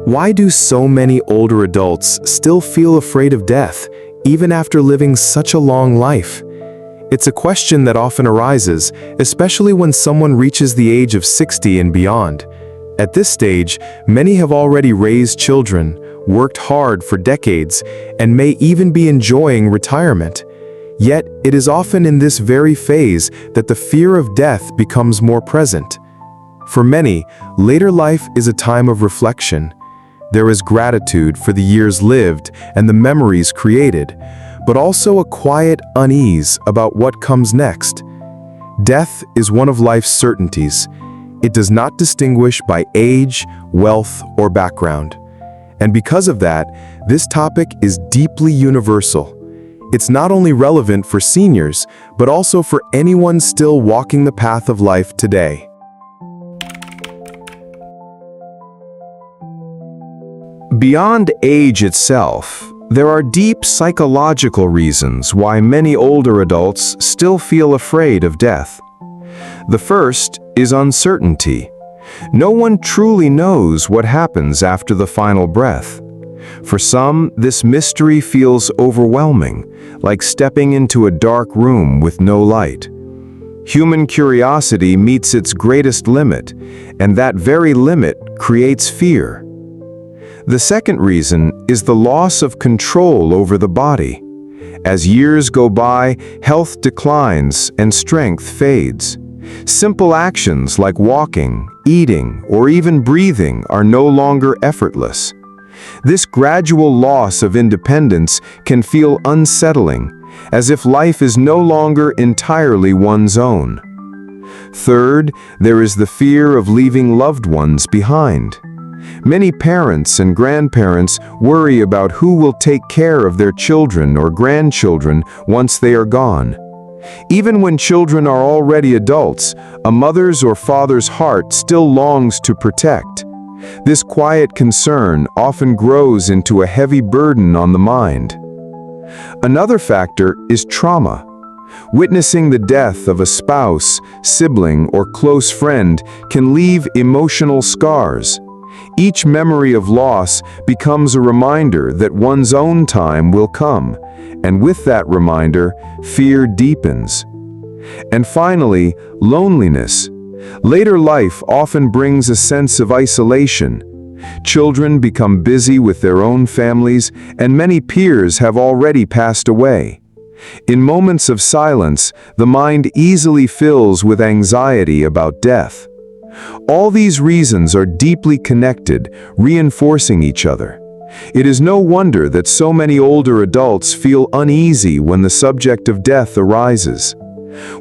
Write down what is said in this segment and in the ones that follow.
Why do so many older adults still feel afraid of death, even after living such a long life? It's a question that often arises, especially when someone reaches the age of 60 and beyond. At this stage, many have already raised children, worked hard for decades, and may even be enjoying retirement. Yet, it is often in this very phase that the fear of death becomes more present. For many, later life is a time of reflection. There is gratitude for the years lived and the memories created, but also a quiet unease about what comes next. Death is one of life's certainties. It does not distinguish by age, wealth, or background. And because of that, this topic is deeply universal. It's not only relevant for seniors, but also for anyone still walking the path of life today. Beyond age itself, there are deep psychological reasons why many older adults still feel afraid of death. The first is uncertainty. No one truly knows what happens after the final breath. For some, this mystery feels overwhelming, like stepping into a dark room with no light. Human curiosity meets its greatest limit, and that very limit creates fear. The second reason is the loss of control over the body. As years go by, health declines and strength fades. Simple actions like walking, eating, or even breathing are no longer effortless. This gradual loss of independence can feel unsettling, as if life is no longer entirely one's own. Third, there is the fear of leaving loved ones behind. Many parents and grandparents worry about who will take care of their children or grandchildren once they are gone. Even when children are already adults, a mother's or father's heart still longs to protect. This quiet concern often grows into a heavy burden on the mind. Another factor is trauma. Witnessing the death of a spouse, sibling, or close friend can leave emotional scars. Each memory of loss becomes a reminder that one's own time will come, and with that reminder, fear deepens. And finally, loneliness. Later life often brings a sense of isolation. Children become busy with their own families, and many peers have already passed away. In moments of silence, the mind easily fills with anxiety about death. All these reasons are deeply connected, reinforcing each other. It is no wonder that so many older adults feel uneasy when the subject of death arises.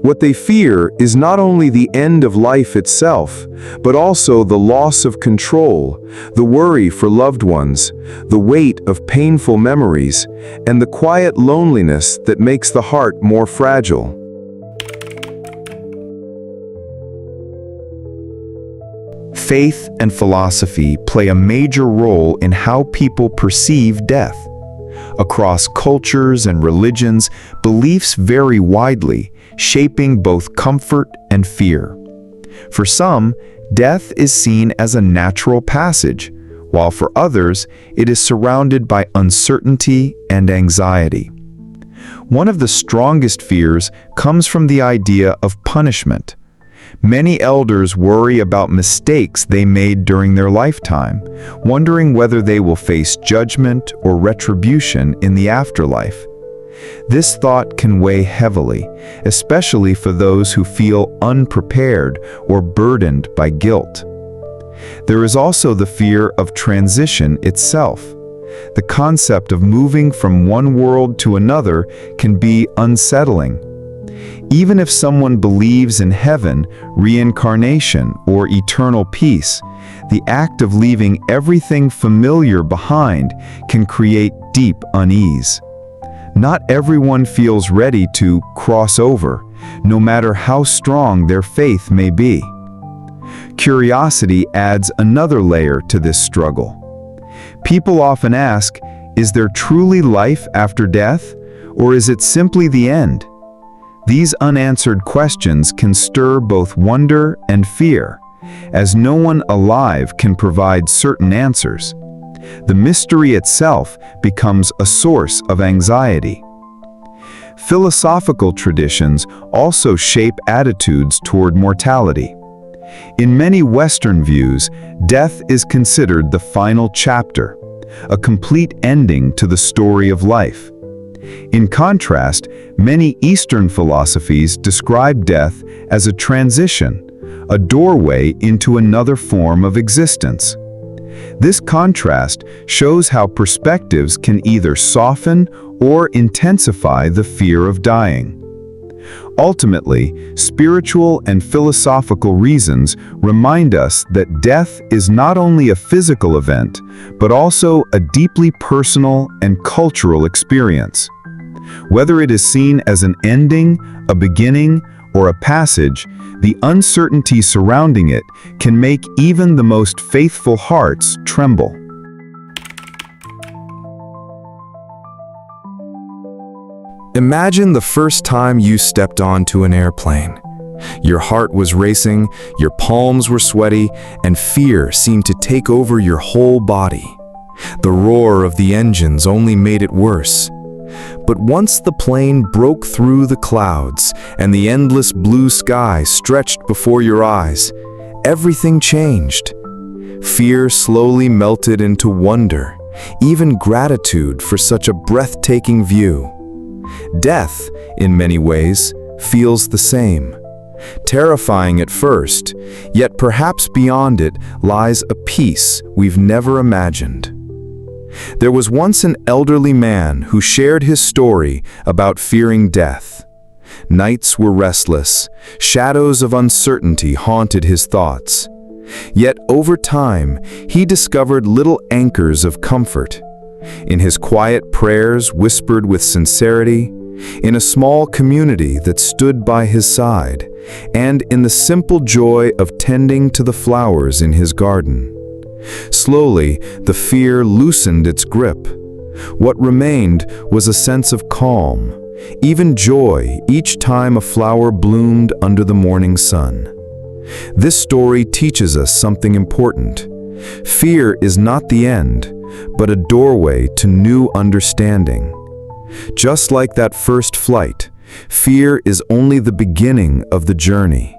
What they fear is not only the end of life itself, but also the loss of control, the worry for loved ones, the weight of painful memories, and the quiet loneliness that makes the heart more fragile. Faith and philosophy play a major role in how people perceive death. Across cultures and religions, beliefs vary widely, shaping both comfort and fear. For some, death is seen as a natural passage, while for others, it is surrounded by uncertainty and anxiety. One of the strongest fears comes from the idea of punishment. Many elders worry about mistakes they made during their lifetime, wondering whether they will face judgment or retribution in the afterlife. This thought can weigh heavily, especially for those who feel unprepared or burdened by guilt. There is also the fear of transition itself. The concept of moving from one world to another can be unsettling. Even if someone believes in heaven, reincarnation, or eternal peace, the act of leaving everything familiar behind can create deep unease. Not everyone feels ready to cross over, no matter how strong their faith may be. Curiosity adds another layer to this struggle. People often ask, is there truly life after death, or is it simply the end? These unanswered questions can stir both wonder and fear, as no one alive can provide certain answers. The mystery itself becomes a source of anxiety. Philosophical traditions also shape attitudes toward mortality. In many Western views, death is considered the final chapter, a complete ending to the story of life. In contrast, many Eastern philosophies describe death as a transition, a doorway into another form of existence. This contrast shows how perspectives can either soften or intensify the fear of dying. Ultimately, spiritual and philosophical reasons remind us that death is not only a physical event, but also a deeply personal and cultural experience. Whether it is seen as an ending, a beginning, or a passage, the uncertainty surrounding it can make even the most faithful hearts tremble. Imagine the first time you stepped onto an airplane. Your heart was racing, your palms were sweaty, and fear seemed to take over your whole body. The roar of the engines only made it worse. But once the plane broke through the clouds and the endless blue sky stretched before your eyes, everything changed. Fear slowly melted into wonder, even gratitude for such a breathtaking view. Death, in many ways, feels the same. Terrifying at first, yet perhaps beyond it lies a peace we've never imagined. There was once an elderly man who shared his story about fearing death. Nights were restless, shadows of uncertainty haunted his thoughts. Yet over time, he discovered little anchors of comfort. In his quiet prayers whispered with sincerity, in a small community that stood by his side, and in the simple joy of tending to the flowers in his garden. Slowly, the fear loosened its grip. What remained was a sense of calm, even joy each time a flower bloomed under the morning sun. This story teaches us something important. Fear is not the end, but a doorway to new understanding. Just like that first flight, fear is only the beginning of the journey.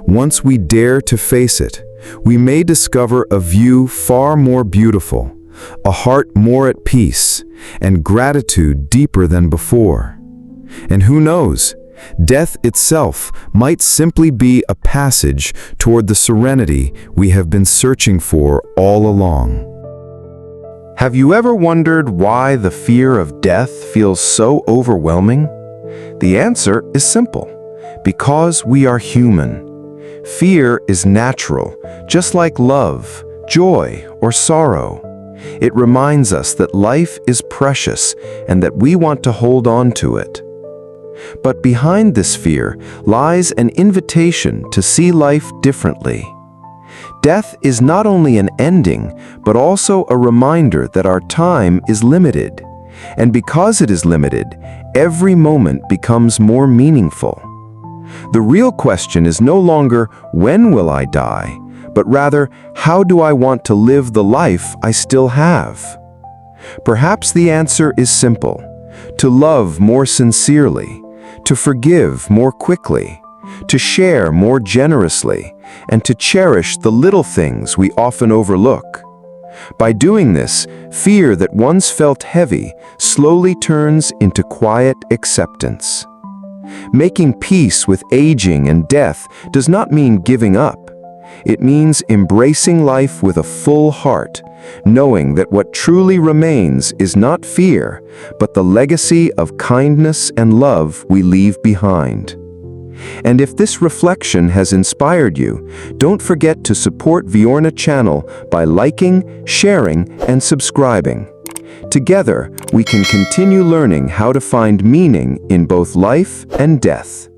Once we dare to face it, we may discover a view far more beautiful, a heart more at peace, and gratitude deeper than before. And who knows, death itself might simply be a passage toward the serenity we have been searching for all along. Have you ever wondered why the fear of death feels so overwhelming? The answer is simple: because we are human. Fear is natural, just like love, joy, or sorrow. It reminds us that life is precious and that we want to hold on to it. But behind this fear lies an invitation to see life differently. Death is not only an ending, but also a reminder that our time is limited. And because it is limited, every moment becomes more meaningful. The real question is no longer, when will I die? But rather, how do I want to live the life I still have? Perhaps the answer is simple: to love more sincerely, to forgive more quickly, to share more generously, and to cherish the little things we often overlook. By doing this, fear that once felt heavy slowly turns into quiet acceptance. Making peace with aging and death does not mean giving up. It means embracing life with a full heart, knowing that what truly remains is not fear, but the legacy of kindness and love we leave behind. And if this reflection has inspired you, don't forget to support Viorna Channel by liking, sharing, and subscribing. Together, we can continue learning how to find meaning in both life and death.